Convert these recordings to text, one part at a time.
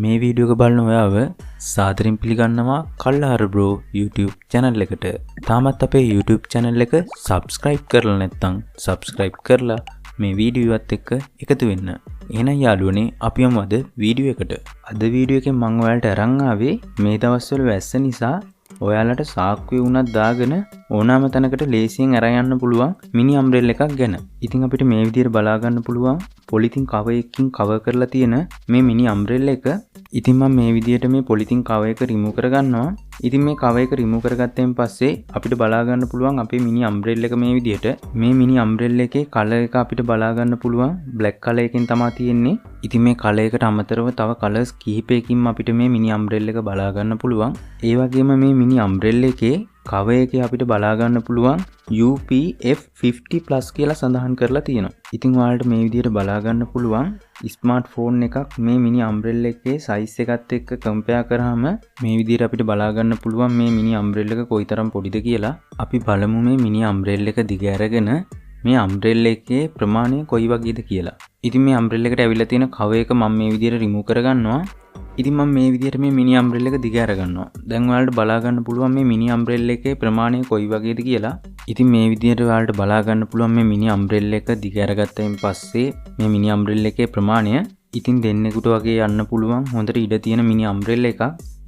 මේ වීඩියෝ එක බලන ඔයාව සාදරයෙන් පිළිගන්නවා කල්ලාර බ්‍රෝ YouTube channel එකට. තාමත් අපේ YouTube channel එක subscribe කරලා නැත්නම් subscribe කරලා මේ වීඩියෝ එකත් එක්ක එකතු වෙන්න. එහෙනම් යාළුවනේ අපි යමු අද වීඩියෝ එකට. අද වීඩියෝ එකෙන් මම ඔයාලට අරන් ආවේ මේ දවස්වල වැස්ස නිසා ඔයාලට සාක්කුවේ උනක් දාගෙන ඕනෑම තැනකට ලේසියෙන් අරන් යන්න පුළුවන් මිනි අම්බ්‍රෙල්ලා එකක් ගැන. ඉතින් අපිට මේ විදිහට බලා ගන්න පුළුවන් පොලිතින් කවර් එකකින් කවර් කරලා තියෙන මේ මිනි අම්බ්‍රෙල්ලා එක. ඉතින් මම මේ විදිහට මේ පොලිතින් කවර් එක රිමූව් කරගන්නවා. ඉතින් මේ කවර් එක රිමූව් කරගත්තෙන් පස්සේ අපිට බලා ගන්න පුළුවන් අපේ මිනි අම්බ්‍රෙල්ලා එක මේ විදිහට. මේ මිනි අම්බ්‍රෙල්ලා එකේ කලර් එක අපිට බලා ගන්න පුළුවන් බ්ලැක් කලර් එකෙන් තමයි තියෙන්නේ. ඉතින් මේ කලර් එකට අමතරව තව කලර්ස් කිහිපයකින් අපිට මේ මිනි අම්බ්‍රෙල්ලා එක බලා ගන්න පුළුවන්. ඒ වගේම මේ මිනි අම්බ්‍රෙල්ලා එකේ කවර් එකේ අපිට බලා ගන්න පුළුවන් UPF50+ කියලා සඳහන් කරලා තියෙනවා. ඉතින් ඔයාලට මේ විදිහට බලා ගන්න පුළුවන් ස්මාර්ට් ෆෝන් එකක් මේ මිනි අම්බ්‍රෙල්ලා එකේ සයිස් එකත් එක්ක කම්පෙයාර් කරාම මේ විදිහට අපිට බලා ගන්න පුළුවන් මේ මිනි අම්බ්‍රෙල්ලා එක කොයිතරම් පොඩිද කියලා. අපි බලමු මේ මිනි අම්බ්‍රෙල්ලා එක දිග අරගෙන මේ අම්බ්‍රෙල්ලා එකේ ප්‍රමාණය කොයි වගේද කියලා. ඉතින් මේ අම්බ්‍රෙල්ලා එකට ඇවිල්ලා තියෙන කවර් එක මම මේ විදිහට රිමූව් කරගන්නවා. ඉතින් මම මේ විදිහට මේ මිනි අම්බ්‍රෙල්ලා එක දිග අරගන්නවා. දැන් ඔයාලට බලා ගන්න පුළුවන් මේ මිනි අම්බ්‍රෙල්ලා එකේ ප්‍රමාණය කොයි වගේද කියලා. ඉතින් මේ විදිහට ඔයාලට බලා ගන්න පුළුවන් මේ මිනි අම්බ්‍රෙල්ලා එක දිග අරගත්තයින් පස්සේ මේ මිනි අම්බ්‍රෙල්ලා එකේ ප්‍රමාණය ඉතින් දෙන්නෙකුට වගේ යන්න පුළුවන් හොඳට ඉඩ තියෙන මිනි අම්බ්‍රෙල්ලා එකක්.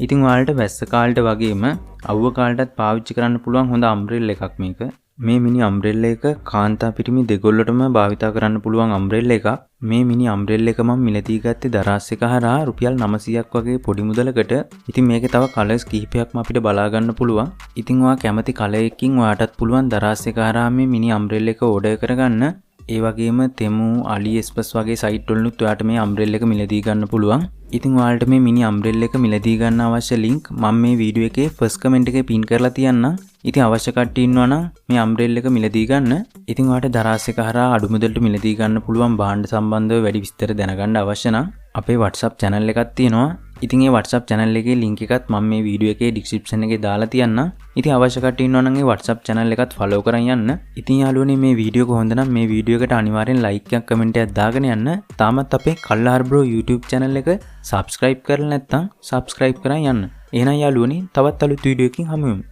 ඉතින් ඔයාලට වැස්ස කාලේට වගේම අවුව කාලේටත් පාවිච්චි කරන්න පුළුවන් හොඳ අම්බ්‍රෙල්ලා එකක් මේක. මේ මිනි අම්බ්‍රෙල්ලා එක කාන්තා පිරිමි දෙගොල්ලටම භාවිතා කරන්න පුළුවන් අම්බ්‍රෙල්ලා එකක්. මේ මිනි අම්බ්‍රෙල්ලා එක මම මිලදී ගත්තේ දරාස් එක හරහා රුපියල් 900ක් වගේ පොඩි මුදලකට. ඉතින් මේකේ තව කලර්ස් කිහිපයක්ම අපිට බලා ගන්න පුළුවන්. ඉතින් ඔයා කැමති කලර් එකකින් ඔයාටත් පුළුවන් දරාස් එක හරහා මේ මිනි අම්බ්‍රෙල්ලා එක ඕඩර් කරගන්න. ඒ වගේම තෙමු AliExpress වගේ සයිට් වලිනුත් ඔයාට මේ අම්බ්‍රෙල්ලා එක මිලදී ගන්න පුළුවන්. ඉතින් ඔයාලට මේ මිනි අම්බ්‍රෙල්ලා එක මිලදී ගන්න අවශ්‍ය link මම මේ වීඩියෝ එකේ first comment එකේ pin කරලා තියන්නම්. ඉතින් අවශ්‍ය කට්ටිය ඉන්නවා නම් මේ අම්බ්‍රෙල්ලා එක මිලදී ගන්න. ඉතින් ඔයාලට දරාස් එක හරහා අඩු මුදලට මිලදී ගන්න පුළුවන් භාණ්ඩ සම්බන්ධව වැඩි විස්තර දැනගන්න අවශ්‍ය නම් අපේ WhatsApp channel එකක් තියෙනවා. ඉතින් ඒ WhatsApp channel එකේ link එකත් මම මේ වීඩියෝ එකේ description එකේ දාලා තියන්නම්. ඉතින් අවශ්‍ය කට්ටිය ඉන්නවා නම් ඒ WhatsApp channel එකත් follow කරන් යන්න. ඉතින් යාළුවනේ මේ වීඩියෝ එක හොඳ නම් මේ වීඩියෝ එකට අනිවාර්යෙන් like එකක් comment එකක් දාගෙන යන්න. තාමත් අපේ කල්ලාර bro YouTube channel එක subscribe කරලා නැත්නම් subscribe කරන් යන්න. එහෙනම් යාළුවනේ තවත් අලුත් වීඩියෝ එකකින් හමු වෙමු.